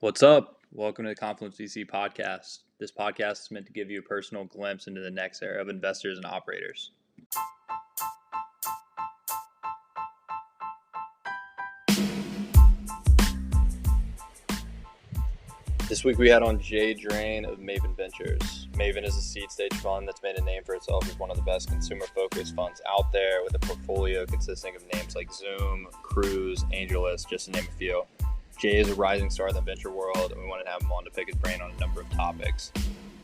What's up? Welcome to the Confluence VC podcast. This podcast is meant to give you a personal glimpse into the next era of investors and operators. This week we had on Jay Drain of Maven Ventures. Maven is a seed stage fund that's made a name for itself as one of the best consumer-focused funds out there, with a portfolio consisting of names like Zoom, Cruise, AngelList, just to name a few. Jay is a rising star in the venture world, and we wanted to have him on to pick his brain on a number of topics.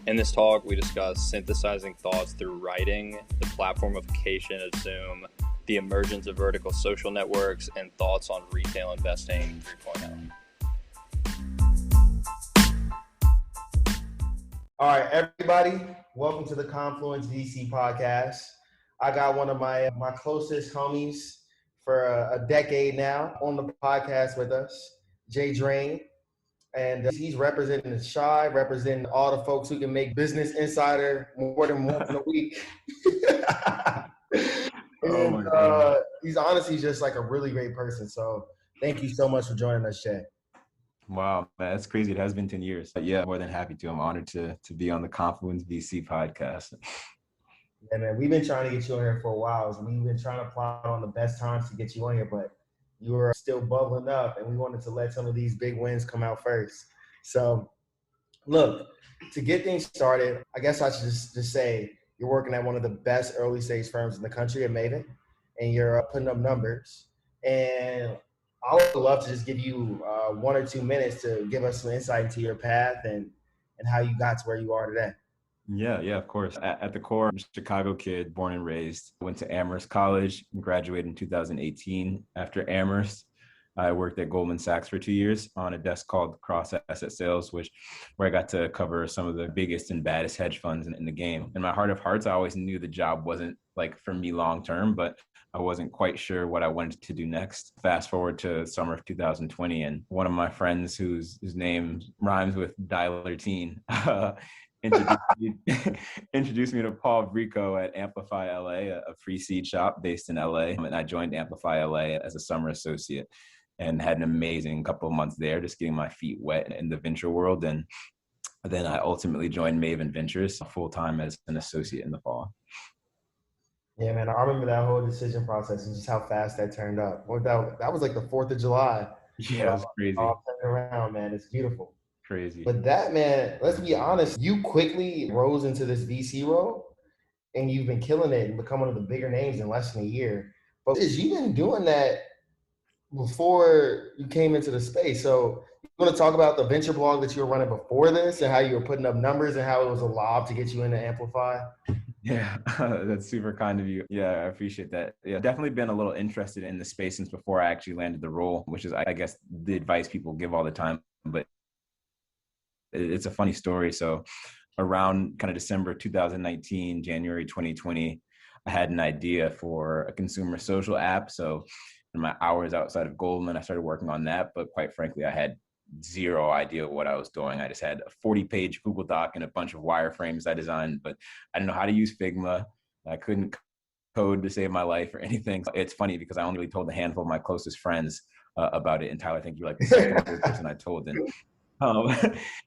In this talk, we discuss synthesizing thoughts through writing, the platform-ification of Zoom, the emergence of vertical social networks, and thoughts on retail investing 3.0. All right, everybody, welcome to the Confluence VC podcast. I got one of my closest homies for a decade now on the podcast with us, Jay Drain. And he's representing the Shy, representing all the folks who can make Business Insider more than once in a week. He's honestly just like a really great person. So thank you so much for joining us, Jay. Wow, man, that's crazy. It has been 10 years. But yeah, more than happy to. I'm honored to be on the Confluence VC podcast. Yeah, man, we've been trying to get you on here for a while. We've been trying to plot on the best times to get you on here, but you were still bubbling up, and we wanted to let some of these big wins come out first. So, look, to get things started, I guess I should just say you're working at one of the best early stage firms in the country at Maven, and you're putting up numbers. And I would love to just give you 1 or 2 minutes to give us some insight into your path and how you got to where you are today. Yeah, of course. At the core, I'm a Chicago kid, born and raised. Went to Amherst College and graduated in 2018. After Amherst, I worked at Goldman Sachs for 2 years on a desk called Cross Asset Sales, where I got to cover some of the biggest and baddest hedge funds in the game. In my heart of hearts, I always knew the job wasn't like for me long term, but I wasn't quite sure what I wanted to do next. Fast forward to summer of 2020, and one of my friends whose name rhymes with Dialer Teen introduced me to Paul Brico at Amplify LA, a free seed shop based in LA. And I joined Amplify LA as a summer associate and had an amazing couple of months there, just getting my feet wet in the venture world. And then I ultimately joined Maven Ventures full-time as an associate in the fall. Yeah, man, I remember that whole decision process and just how fast that turned up. That was like the 4th of July. Yeah, it was crazy. All turned around, man. It's beautiful. Crazy. But that, man, let's be honest, you quickly rose into this VC role and you've been killing it and become one of the bigger names in less than a year. But you've been doing that before you came into the space. So you want to talk about the venture blog that you were running before this and how you were putting up numbers and how it was a lob to get you into Amplify? Yeah, that's super kind of you. Yeah, I appreciate that. Yeah, definitely been a little interested in the space since before I actually landed the role, which is, I guess, the advice people give all the time. But it's a funny story. So around kind of December 2019, January 2020, I had an idea for a consumer social app. So in my hours outside of Goldman, I started working on that. But quite frankly, I had zero idea what I was doing. I just had a 40-page Google Doc and a bunch of wireframes I designed, but I didn't know how to use Figma. I couldn't code to save my life or anything. It's funny because I only really told a handful of my closest friends about it. And Tyler, I think you're like the second person I told. And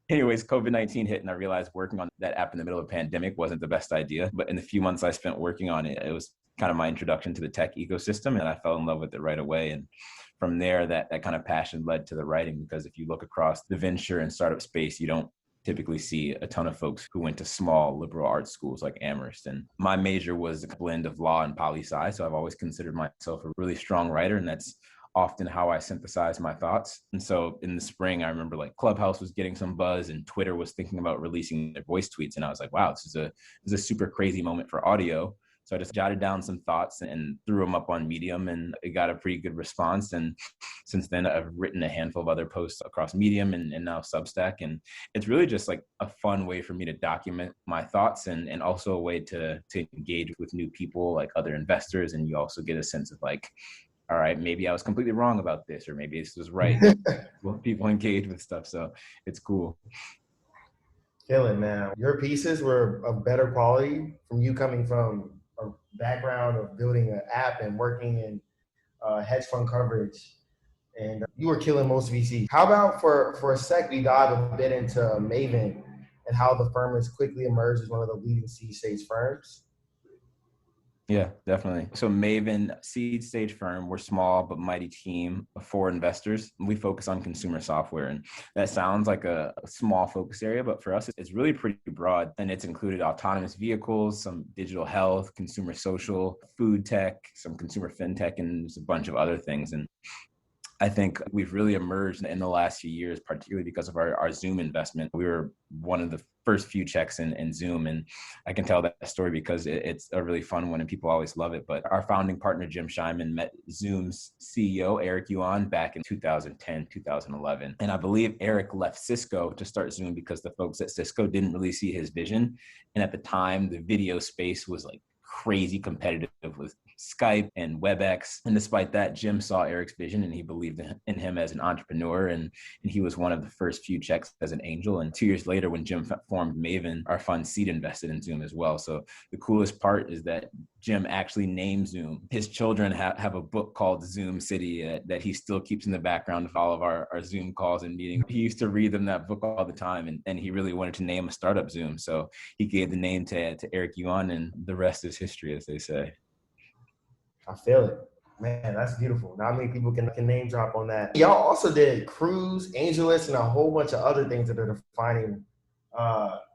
anyways, COVID-19 hit and I realized working on that app in the middle of a pandemic wasn't the best idea. But in the few months I spent working on it, it was kind of my introduction to the tech ecosystem, and I fell in love with it right away. And from there, that kind of passion led to the writing, because if you look across the venture and startup space, you don't typically see a ton of folks who went to small liberal arts schools like Amherst. And my major was a blend of law and poli-sci, so I've always considered myself a really strong writer, and that's often how I synthesize my thoughts. And so in the spring, I remember like Clubhouse was getting some buzz and Twitter was thinking about releasing their voice tweets. And I was like, wow, this is a super crazy moment for audio. So I just jotted down some thoughts and threw them up on Medium, and it got a pretty good response. And since then, I've written a handful of other posts across Medium and now Substack. And it's really just like a fun way for me to document my thoughts and also a way to engage with new people, like other investors. And you also get a sense of like, all right, maybe I was completely wrong about this, or maybe this was right. Well, people engage with stuff. So it's cool. Killing, man. Your pieces were of better quality from you coming from a background of building an app and working in hedge fund coverage and you were killing most VCs. How about for a sec, we dive a bit into Maven and how the firm has quickly emerged as one of the leading seed stage firms? Yeah, definitely. So Maven, seed stage firm, we're small but mighty team of 4 investors. We focus on consumer software, and that sounds like a small focus area, but for us, it's really pretty broad. And it's included autonomous vehicles, some digital health, consumer social, food tech, some consumer fintech, and just a bunch of other things. And I think we've really emerged in the last few years, particularly because of our Zoom investment. We were one of the first few checks in Zoom. And I can tell that story because it's a really fun one and people always love it. But our founding partner, Jim Scheinman, met Zoom's CEO, Eric Yuan, back in 2010, 2011. And I believe Eric left Cisco to start Zoom because the folks at Cisco didn't really see his vision. And at the time, the video space was like crazy competitive with Skype and WebEx. And despite that, Jim saw Eric's vision and he believed in him as an entrepreneur. And he was one of the first few checks as an angel. And 2 years later, when Jim formed Maven, our fund seed invested in Zoom as well. So the coolest part is that Jim actually named Zoom. His children have a book called Zoom City that he still keeps in the background of all of our Zoom calls and meetings. He used to read them that book all the time, and he really wanted to name a startup Zoom. So he gave the name to Eric Yuan, and the rest is history, as they say. I feel it. Man, that's beautiful. Not many people can name drop on that. Y'all also did Cruise, AngelList, and a whole bunch of other things that are defining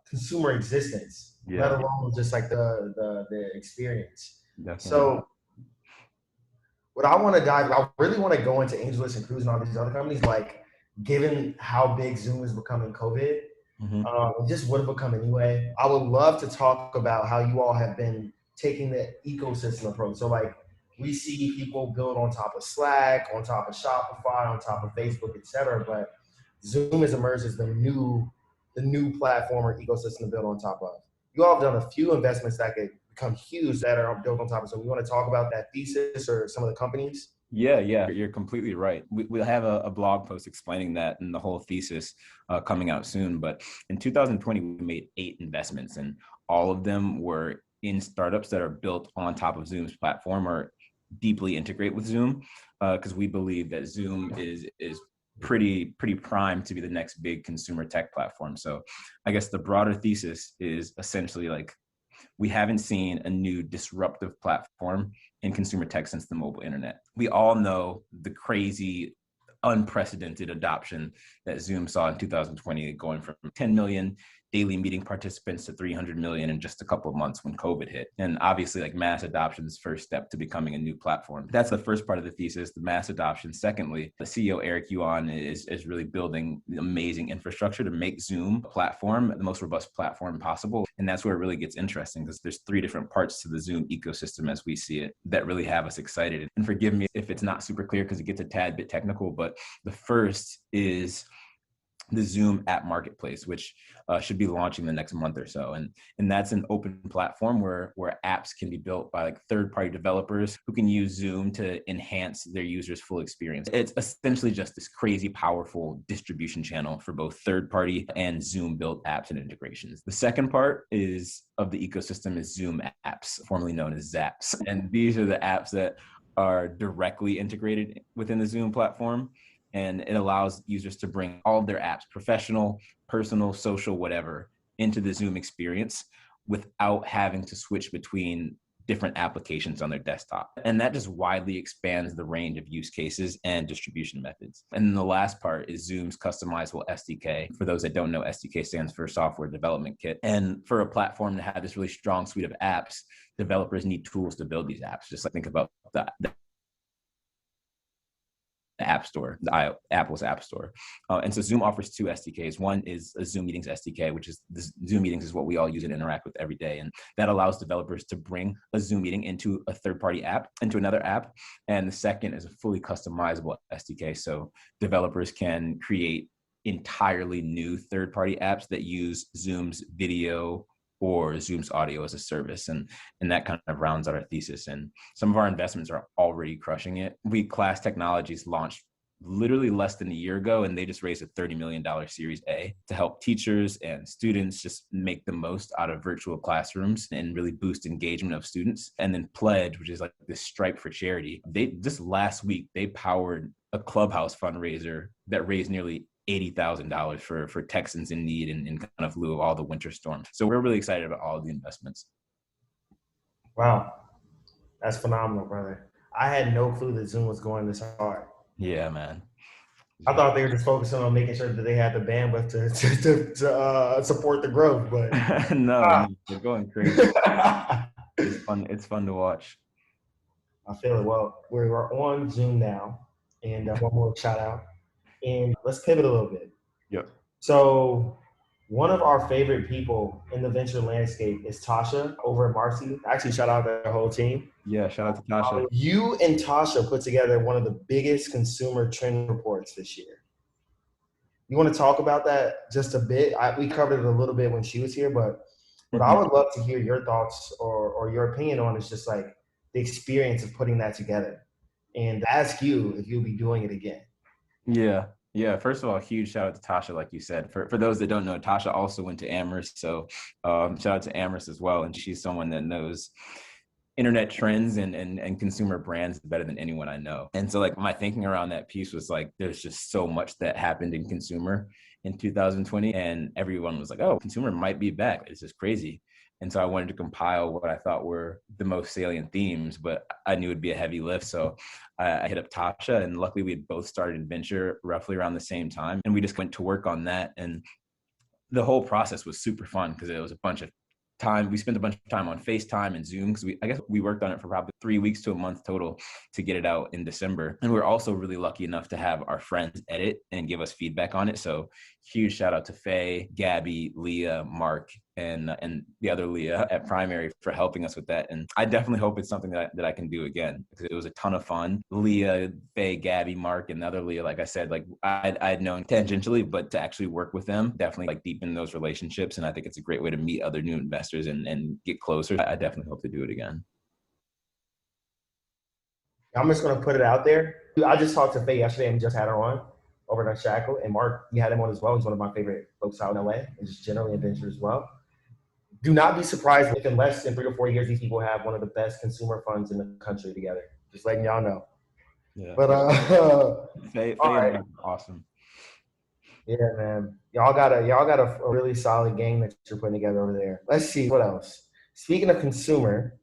consumer existence, let alone just like the experience. Definitely. So what I want to I really want to go into AngelList and Cruise and all these other companies, like given how big Zoom is becoming COVID, just would have become anyway. I would love to talk about how you all have been taking the ecosystem approach. So like we see people build on top of Slack, on top of Shopify, on top of Facebook, etc. But Zoom has emerged as the new platform or ecosystem to build on top of. You all have done a few investments that could become huge that are built on top of Zoom. You want to talk about that thesis or some of the companies? Yeah, you're completely right. We'll have a blog post explaining that and the whole thesis coming out soon. But in 2020, we made 8 investments, and all of them were in startups that are built on top of Zoom's platform or deeply integrate with Zoom, because we believe that Zoom is pretty primed to be the next big consumer tech platform. So I guess the broader thesis is essentially like we haven't seen a new disruptive platform in consumer tech since the mobile internet. We all know the crazy, unprecedented adoption that Zoom saw in 2020, going from 10 million daily meeting participants to 300 million in just a couple of months when COVID hit. And obviously, like, mass adoption is the first step to becoming a new platform. That's the first part of the thesis, the mass adoption. Secondly, the CEO, Eric Yuan, is really building amazing infrastructure to make Zoom a platform, the most robust platform possible. And that's where it really gets interesting, because there's 3 different parts to the Zoom ecosystem as we see it that really have us excited. And forgive me if it's not super clear because it gets a tad bit technical, but the first is the Zoom app marketplace, which should be launching the next month or so. And that's an open platform where apps can be built by like third-party developers who can use Zoom to enhance their users' full experience. It's essentially just this crazy powerful distribution channel for both third-party and Zoom-built apps and integrations. The second part of the ecosystem is Zoom apps, formerly known as Zaps. And these are the apps that are directly integrated within the Zoom platform. And it allows users to bring all of their apps, professional, personal, social, whatever, into the Zoom experience without having to switch between different applications on their desktop. And that just widely expands the range of use cases and distribution methods. And then the last part is Zoom's customizable SDK. For those that don't know, SDK stands for Software Development Kit. And for a platform to have this really strong suite of apps, developers need tools to build these apps. Just like think about the App Store, Apple's App Store. And so Zoom offers 2 SDKs. One is a Zoom Meetings SDK, which is Zoom Meetings is what we all use and interact with every day. And that allows developers to bring a Zoom meeting into a third-party app, into another app. And the second is a fully customizable SDK. So developers can create entirely new third-party apps that use Zoom's video or Zoom's audio as a service. And that kind of rounds out our thesis. And some of our investments are already crushing it. Class Technologies launched literally less than a year ago, and they just raised a $30 million Series A to help teachers and students just make the most out of virtual classrooms and really boost engagement of students. And then Pledge, which is like this Stripe for charity, just last week, they powered a Clubhouse fundraiser that raised nearly $80,000 for Texans in need in kind of lieu of all the winter storms. So we're really excited about all of the investments. Wow, that's phenomenal, brother. I had no clue that Zoom was going this hard. Yeah, man. I thought they were just focusing on making sure that they had the bandwidth to support the growth, but no, they're going crazy. It's fun. It's fun to watch. I feel it. Well, we're on Zoom now, and one more shout out. And let's pivot a little bit. Yep. So one of our favorite people in the venture landscape is Tasha over at Marcy. Actually, shout out to the whole team. Yeah, shout out to Tasha. You and Tasha put together one of the biggest consumer trend reports this year. You want to talk about that just a bit? We covered it a little bit when she was here, but what I would love to hear your thoughts or your opinion on is just like the experience of putting that together, and ask you if you'll be doing it again. Yeah. First of all, huge shout out to Tasha, like you said. For those that don't know, Tasha also went to Amherst, so shout out to Amherst as well. And she's someone that knows internet trends and consumer brands better than anyone I know. And so like my thinking around that piece was like, there's just so much that happened in consumer in 2020, and everyone was like, oh, consumer might be back. It's just crazy. And so I wanted to compile what I thought were the most salient themes, but I knew it'd be a heavy lift. So I hit up Tasha, and luckily we had both started in venture roughly around the same time. And we just went to work on that. And the whole process was super fun because it was a bunch of time. We spent a bunch of time on FaceTime and Zoom because I guess we worked on it for probably 3 weeks to a month total to get it out in December. And we were also really lucky enough to have our friends edit and give us feedback on it. So huge shout out to Faye, Gabby, Leah, Mark, and the other Leah at Primary for helping us with that. And I definitely hope it's something that I can do again because it was a ton of fun. Leah, Faye, Gabby, Mark, and the other Leah, like I said, like I'd known tangentially, but to actually work with them, definitely like deepen those relationships. And I think it's a great way to meet other new investors and get closer. I definitely hope to do it again. I'm just going to put it out there. I just talked to Faye yesterday and just had her on over at Shackle. And Mark, you had him on as well. He's one of my favorite folks out in LA and just generally in venture as well. Do not be surprised if in less than 3 to 4 years, these people have one of the best consumer funds in the country together. Just letting y'all know. Yeah. But Faye right. Awesome. Yeah, man. Y'all got a really solid game that you're putting together over there. Let's see what else. Speaking of consumer,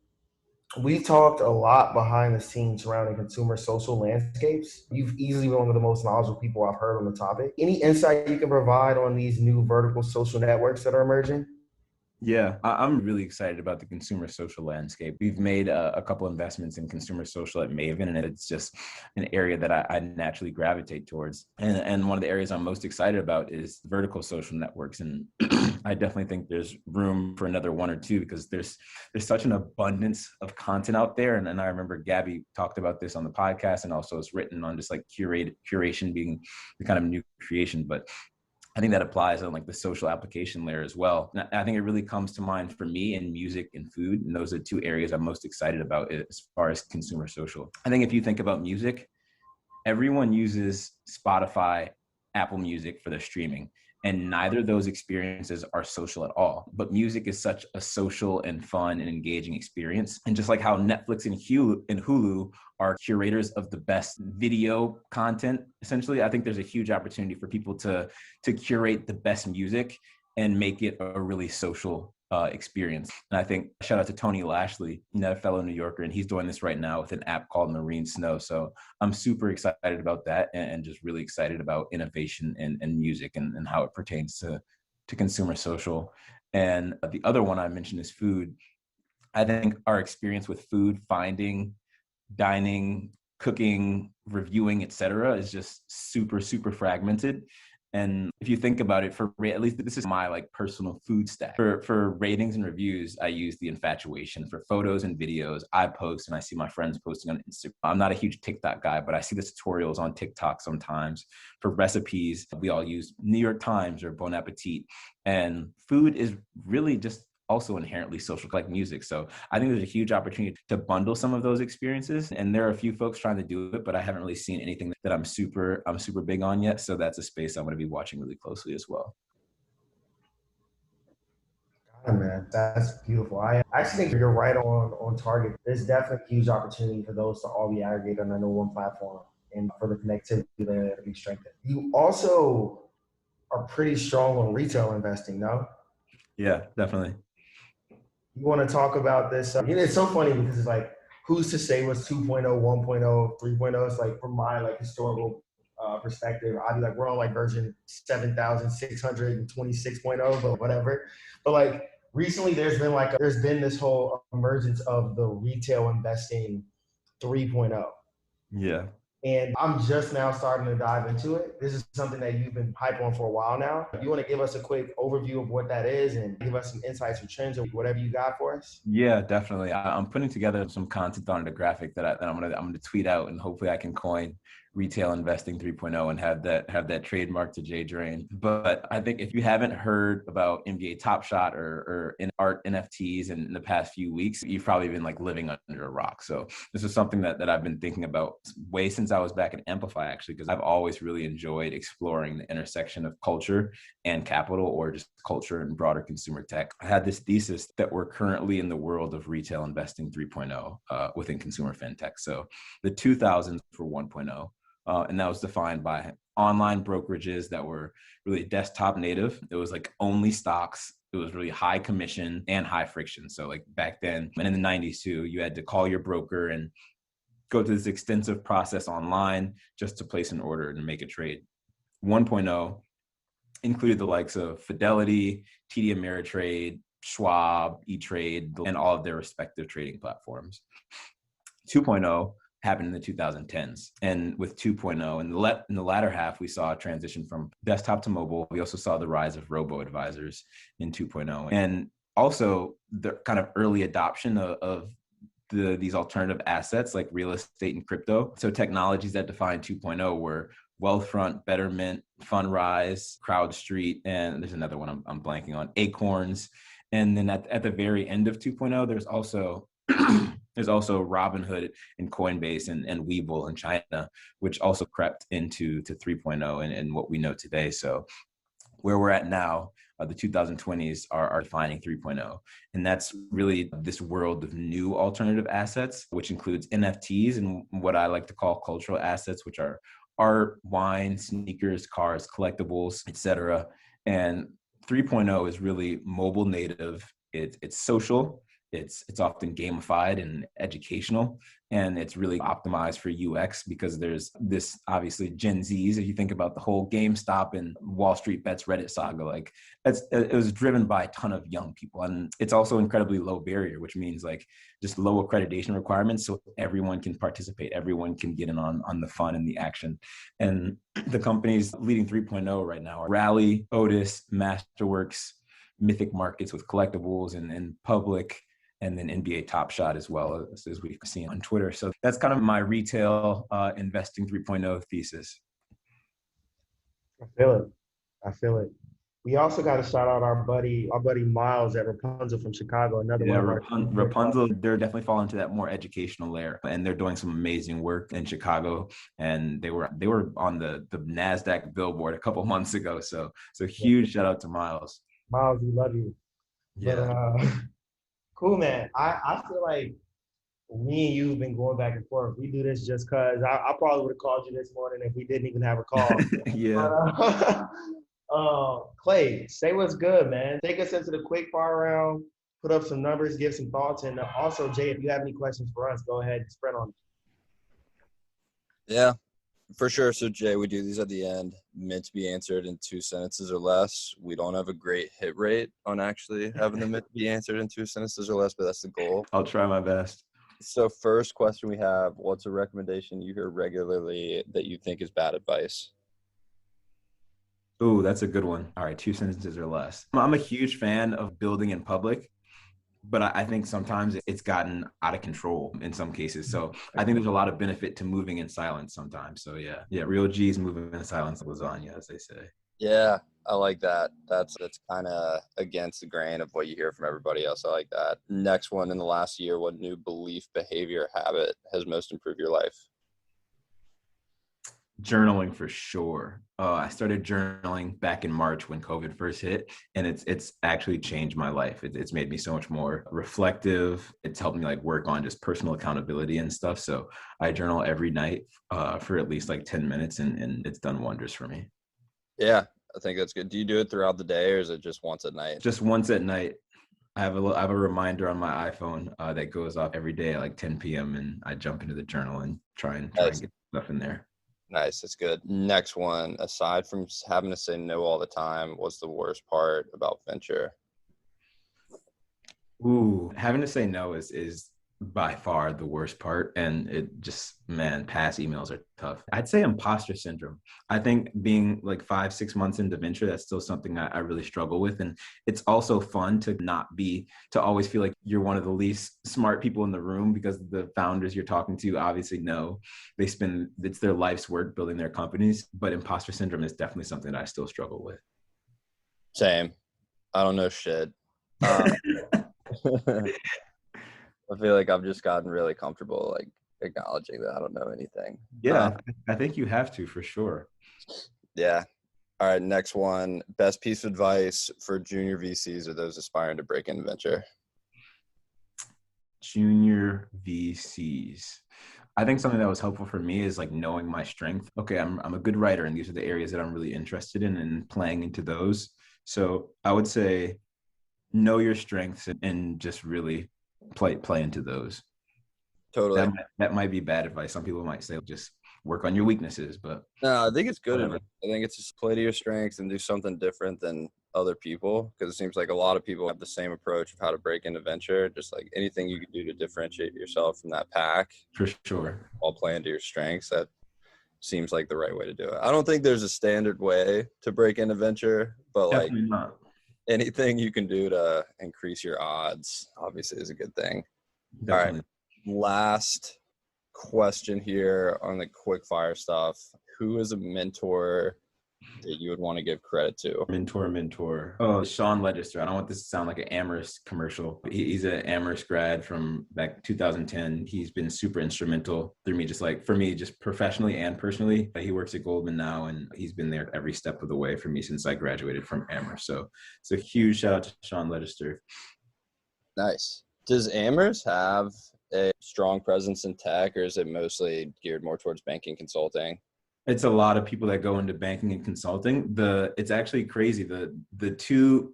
we talked a lot behind the scenes surrounding consumer social landscapes. You've easily been one of the most knowledgeable people I've heard on the topic. Any insight you can provide on these new vertical social networks that are emerging? Yeah, I'm really excited about the consumer social landscape. We've made a couple investments in consumer social at Maven, and it's just an area that I naturally gravitate towards. And one of the areas I'm most excited about is vertical social networks. And I definitely think there's room for another one or two because there's such an abundance of content out there. And I remember Gabby talked about this on the podcast, and also it's written on just like curation being the kind of new creation. But I think that applies on like the social application layer as well. And I think it really comes to mind for me in music and food. And those are two areas I'm most excited about as far as consumer social. I think if you think about music, everyone uses Spotify, Apple Music for their streaming. And neither of those experiences are social at all. But music is such a social and fun and engaging experience. And just like how Netflix and Hulu are curators of the best video content, essentially, I think there's a huge opportunity for people to curate the best music and make it a really social experience. And I think shout out to Tony Lashley, a fellow New Yorker, and he's doing this right now with an app called Marine Snow. So I'm super excited about that and just really excited about innovation and music and how it pertains to consumer social. And the other one I mentioned is food. I think our experience with food, finding, dining, cooking, reviewing, etc., is just super, super fragmented. And if you think about it, at least this is my like personal food stack. For ratings and reviews, I use the Infatuation. For photos and videos, I post and I see my friends posting on Instagram. I'm not a huge TikTok guy, but I see the tutorials on TikTok sometimes. For recipes, we all use New York Times or Bon Appetit. And food is really just also inherently social, like music. So I think there's a huge opportunity to bundle some of those experiences. And there are a few folks trying to do it, but I haven't really seen anything that I'm super big on yet. So that's a space I'm going to be watching really closely as well. Got it, man. That's beautiful. I actually think you're right on target. There's definitely a huge opportunity for those to all be aggregated on under one platform. and for the connectivity there to be strengthened. You also are pretty strong on retail investing, no? Yeah, definitely. You want to talk about this? It's so funny because it's like, who's to say what's 2.0, 1.0, 3.0? It's like from my like historical perspective, I'd be like, we're on like version 7,626.0, but whatever. But like recently, there's been this whole emergence of the retail investing 3.0. Yeah. And I'm just now starting to dive into it. This is something that you've been hype on for a while now. You want to give us a quick overview of what that is and give us some insights or trends or whatever you got for us? Yeah, definitely. I'm putting together some content on a graphic that I'm gonna tweet out, and hopefully I can coin retail investing 3.0 and have that trademark to Jay Drain. But I think if you haven't heard about NBA Top Shot or in art NFTs in the past few weeks, you've probably been like living under a rock. So this is something that I've been thinking about way since I was back at Amplify, actually, because I've always really enjoyed exploring the intersection of culture and capital, or just culture and broader consumer tech. I had this thesis that we're currently in the world of retail investing 3.0 within consumer fintech. So the 2000s were 1.0. And that was defined by online brokerages that were really desktop native. It was like only stocks. It was really high commission and high friction. So like back then, and in the 90s too, you had to call your broker and go through this extensive process online just to place an order and make a trade. 1.0 included the likes of Fidelity, TD Ameritrade, Schwab, E-Trade, and all of their respective trading platforms. 2.0 happened in the 2010s. And with 2.0, in the latter half, we saw a transition from desktop to mobile. We also saw the rise of robo-advisors in 2.0. And also the kind of early adoption of these alternative assets like real estate and crypto. So technologies that defined 2.0 were Wealthfront, Betterment, Fundrise, CrowdStreet, and there's another one I'm blanking on, Acorns. And then at the very end of 2.0, there's also Robinhood and Coinbase and Webull in China, which also crept into 3.0 and what we know today. So where we're at now, the 2020s are defining 3.0. And that's really this world of new alternative assets, which includes NFTs and what I like to call cultural assets, which are art, wine, sneakers, cars, collectibles, etc. And 3.0 is really mobile native. It's social. It's often gamified and educational, and it's really optimized for UX because there's this obviously Gen Zs. If you think about the whole GameStop and Wall Street Bets Reddit saga, like it was driven by a ton of young people, and it's also incredibly low barrier, which means like just low accreditation requirements, so everyone can participate, everyone can get in on the fun and the action. And the companies leading 3.0 right now are Rally, Otis, Masterworks, Mythic Markets with collectibles, and Public, and then NBA Top Shot as well, as we've seen on Twitter. So that's kind of my retail investing 3.0 thesis. I feel it. We also got to shout out our buddy Miles at Rapunzel from Chicago. Another one of our Rapunzel, they're definitely falling into that more educational layer, and they're doing some amazing work in Chicago. And they were on the NASDAQ billboard a couple months ago. So huge shout out to Miles. Miles, we love you. Yeah. But cool, man. I feel like me and you have been going back and forth. We do this just because I probably would have called you this morning if we didn't even have a call. Yeah. But, Clay, say what's good, man. Take us into the quick fire round, put up some numbers, give some thoughts. And also, Jay, if you have any questions for us, go ahead and spread on it. Yeah, for sure. So, Jay, we do these at the end, meant to be answered in 2 sentences or less. We don't have a great hit rate on actually having them meant to be answered in 2 sentences or less, but that's the goal. I'll try my best. So first question we have, what's a recommendation you hear regularly that you think is bad advice? Ooh, that's a good one. All right, 2 sentences or less. I'm a huge fan of building in public, but I think sometimes it's gotten out of control in some cases. So I think there's a lot of benefit to moving in silence sometimes. So yeah, real G's moving in silence, lasagna, as they say. Yeah, I like that. That's kind of against the grain of what you hear from everybody else. I like that. Next one, in the last year, what new belief, behavior, habit has most improved your life? Journaling for sure. I started journaling back in March when COVID first hit, and it's actually changed my life. It's made me so much more reflective. It's helped me like work on just personal accountability and stuff. So I journal every night for at least like 10 minutes, and it's done wonders for me. Yeah, I think that's good. Do you do it throughout the day, or is it just once at night? Just once at night. I have a reminder on my iPhone that goes off every day at like 10 p.m. and I jump into the journal and try and Nice. get stuff in there. Nice. That's good. Next one, aside from having to say no all the time, what's the worst part about venture? Ooh, having to say no is by far the worst part. And it just, man, past emails are tough. I'd say imposter syndrome. I think being like 5-6 months into venture, that's still something I really struggle with. And it's also fun to to always feel like you're one of the least smart people in the room, because the founders you're talking to obviously know it's their life's work building their companies. But imposter syndrome is definitely something that I still struggle with. Same. I don't know shit. I feel like I've just gotten really comfortable, like acknowledging that I don't know anything. Yeah, I think you have to, for sure. Yeah. All right. Next one. Best piece of advice for junior VCs or those aspiring to break into venture. Junior VCs. I think something that was helpful for me is like knowing my strength. Okay, I'm a good writer, and these are the areas that I'm really interested in, and playing into those. So I would say know your strengths and just really play into those. Totally. That might be bad advice. Some people might say just work on your weaknesses, but No, I think it's good. whatever. I think it's just play to your strengths and do something different than other people, because it seems like a lot of people have the same approach of how to break into venture. Just like anything you can do to differentiate yourself from that pack, For sure. while playing to your strengths, that seems like the right way to do it. I don't think there's a standard way to break into venture, but like Definitely not. anything you can do to increase your odds obviously is a good thing. Definitely. All right. Last question here on the quick fire stuff. Who is a mentor that you would want to give credit to? Mentor. Oh, Sean Legister. I don't want this to sound like an Amherst commercial. He's an Amherst grad from back 2010. He's been super instrumental through me, just like for me, just professionally and personally. He works at Goldman now, and he's been there every step of the way for me since I graduated from Amherst. So it's a huge shout out to Sean Legister. Nice. Does Amherst have a strong presence in tech, or is it mostly geared more towards banking consulting? It's a lot of people that go into banking and consulting. It's actually crazy. The two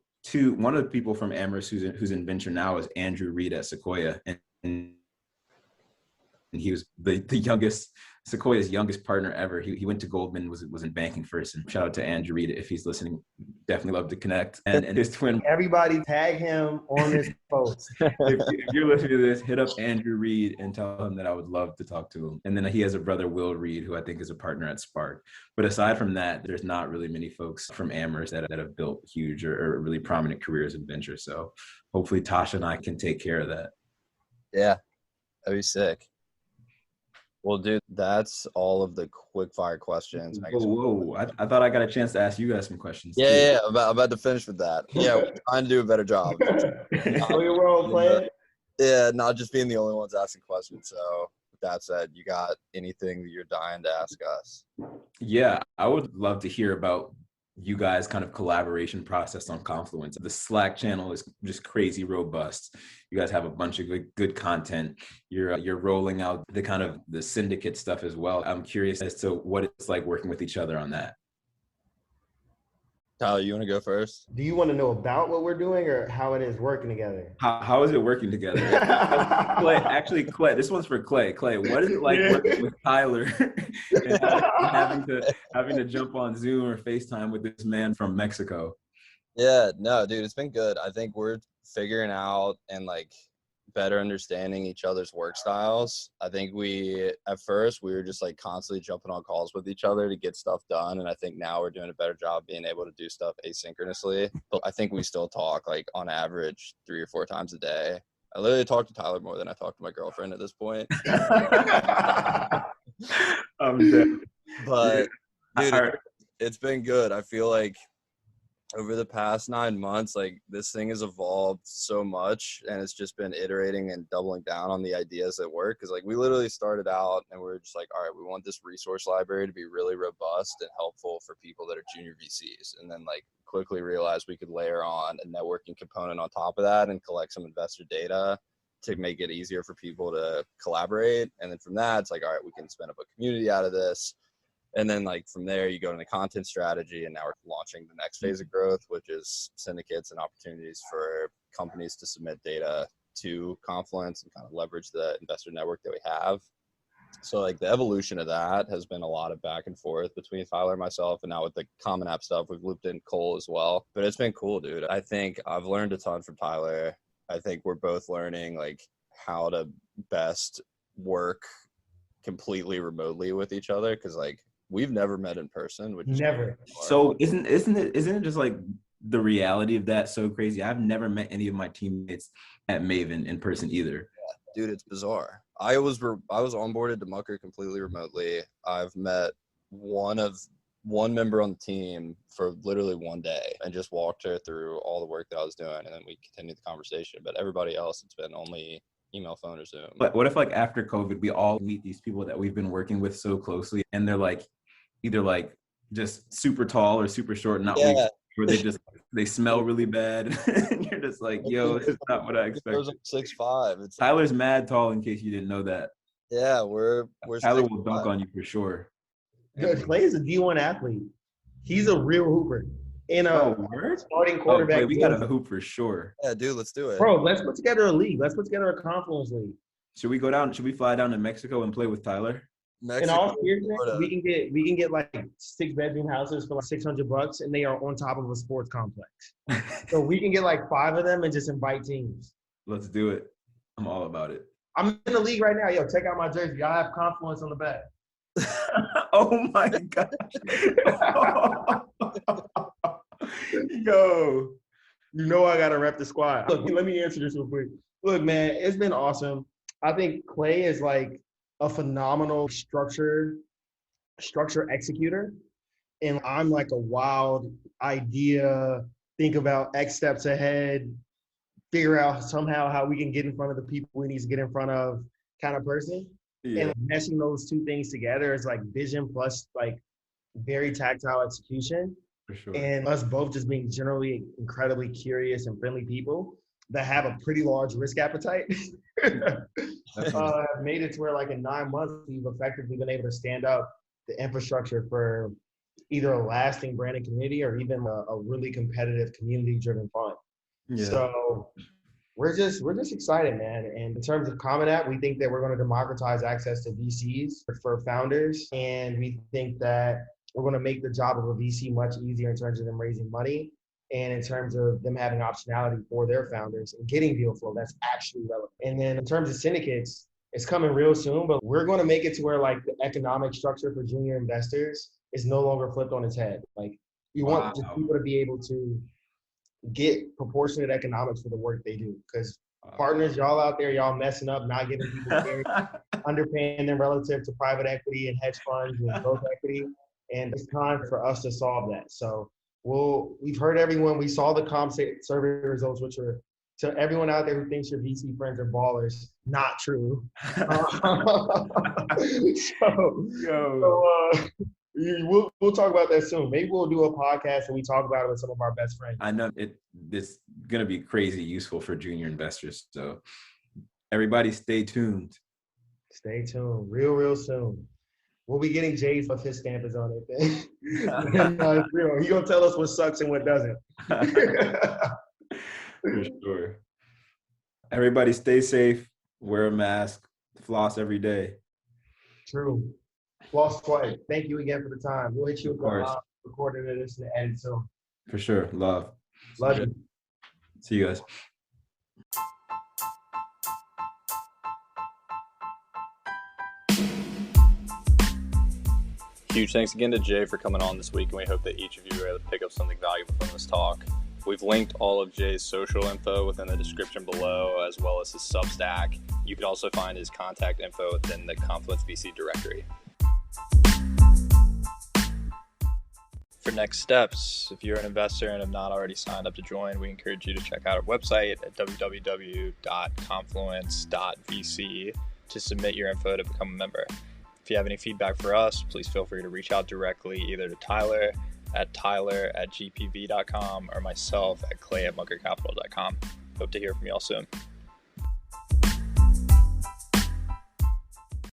one of the people from Amherst who's in venture now is Andrew Reed at Sequoia, and he was the youngest, Sequoia's youngest partner ever. He went to Goldman, was in banking first. And shout out to Andrew Reed if he's listening. Definitely love to connect. And his twin. Everybody tag him on this post. If you're listening to this, hit up Andrew Reed and tell him that I would love to talk to him. And then he has a brother, Will Reed, who I think is a partner at Spark. But aside from that, there's not really many folks from Amherst that have built huge or really prominent careers in venture. So hopefully Tasha and I can take care of that. Yeah, that'd be sick. Well, dude, that's all of the quick fire questions. Whoa. I thought I got a chance to ask you guys some questions. Yeah. I'm about to finish with that. Yeah, we're trying to do a better job. Yeah, not just being the only ones asking questions. So with that said, you got anything that you're dying to ask us? Yeah, I would love to hear about you guys' kind of collaboration process on Confluence. The Slack channel is just crazy robust. You guys have a bunch of good content. You're rolling out the kind of the syndicate stuff as well. I'm curious as to what it's like working with each other on that. Tyler, you want to go first? Do you want to know about what we're doing or how it is working together? How is it working together? Clay, this one's for Clay. Clay, what is it like working with Tyler and having to jump on Zoom or FaceTime with this man from Mexico? Yeah, no, dude, it's been good. I think we're figuring out and like better understanding each other's work styles. I think at first we were just like constantly jumping on calls with each other to get stuff done. And I think now we're doing a better job being able to do stuff asynchronously. But I think we still talk like on average 3 or 4 times a day. I literally talk to Tyler more than I talk to my girlfriend at this point. I'm dead. But dude, it's been good. I feel like Over the past 9 months, like this thing has evolved so much, and it's just been iterating and doubling down on the ideas that work. Because like we literally started out and we were just like, all right, we want this resource library to be really robust and helpful for people that are junior VCs, and then like quickly realized we could layer on a networking component on top of that and collect some investor data to make it easier for people to collaborate. And then from that, it's like, all right, we can spin up a community out of this. And then like from there, you go into content strategy, and now we're launching the next phase of growth, which is syndicates and opportunities for companies to submit data to Confluence and kind of leverage the investor network that we have. So like the evolution of that has been a lot of back and forth between Tyler and myself, and now with the Common App stuff, we've looped in Cole as well. But it's been cool, dude. I think I've learned a ton from Tyler. I think we're both learning like how to best work completely remotely with each other, because like we've never met in person, which is Never. So isn't it just like the reality of that so crazy? I've never met any of my teammates at Maven in person either. Dude, it's bizarre. I was onboarded to Mucker completely remotely. I've met one member on the team for literally one day and just walked her through all the work that I was doing, and then we continued the conversation. But everybody else, it's been only email, phone, or Zoom. But what if like after COVID, we all meet these people that we've been working with so closely, and they're like either like just super tall or super short, not weak, where they smell really bad, and you're just like, yo, this is not what I expected. 6'5". Tyler's mad tall, in case you didn't know that. Yeah, we're Tyler will dunk on you for sure. Clay is a D1 athlete. He's a real hooper. In a starting quarterback. We got a hoop for sure. Yeah, dude, let's do it. Bro, let's put together a league. Let's put together a Confluence league. Should we go down? Should we fly down to Mexico and play with Tyler? In all seriousness, we can get like 6-bedroom houses for like $600, and they are on top of a sports complex. So we can get like 5 of them and just invite teams. Let's do it. I'm all about it. I'm in the league right now. Yo, check out my jersey. I have Confluence on the back. Oh my gosh. Yo. You know I gotta rep the squad. Look, let me answer this real quick. Look, man, it's been awesome. I think Clay is like a phenomenal structure executor. And I'm like a wild idea, think about X steps ahead, figure out somehow how we can get in front of the people we need to get in front of kind of person. Yeah. And meshing those two things together is like vision plus like very tactile execution. For sure. And us both just being generally incredibly curious and friendly people that have a pretty large risk appetite made it to where like in 9 months, we've effectively been able to stand up the infrastructure for either a lasting branding community or even a really competitive community-driven fund. Yeah. So we're just excited, man. And in terms of Common App, we think that we're going to democratize access to VCs for founders. And we think that we're going to make the job of a VC much easier in terms of them raising money and in terms of them having optionality for their founders and getting deal flow that's actually relevant. And then in terms of syndicates, it's coming real soon, but we're going to make it to where like the economic structure for junior investors is no longer flipped on its head. Like we want people to be able to get proportionate economics for the work they do. Because partners, y'all out there, y'all messing up, not giving people carry, underpaying them relative to private equity and hedge funds and growth equity. And it's time for us to solve that. So we've heard everyone. We saw the comp survey results, which are to everyone out there who thinks your VC friends are ballers, not true. We'll talk about that soon. Maybe we'll do a podcast and we talk about it with some of our best friends. I know it's going to be crazy useful for junior investors. So everybody stay tuned. Stay tuned. Real soon. We'll be getting Jay's with his stamp is on it. He's going to tell us what sucks and what doesn't. For sure. Everybody stay safe, wear a mask, floss every day. True. Floss twice. Thank you again for the time. We'll hit you with the recording of this and edit soon. For sure. Love you. See you guys. Huge thanks again to Jay for coming on this week, and we hope that each of you were able to pick up something valuable from this talk. We've linked all of Jay's social info within the description below, as well as his Substack. You can also find his contact info within the Confluence VC directory. For next steps, if you're an investor and have not already signed up to join, we encourage you to check out our website at www.confluence.vc to submit your info to become a member. If you have any feedback for us, please feel free to reach out directly either to Tyler at gpv.com or myself at clay@munkercapital.com. Hope to hear from you all soon.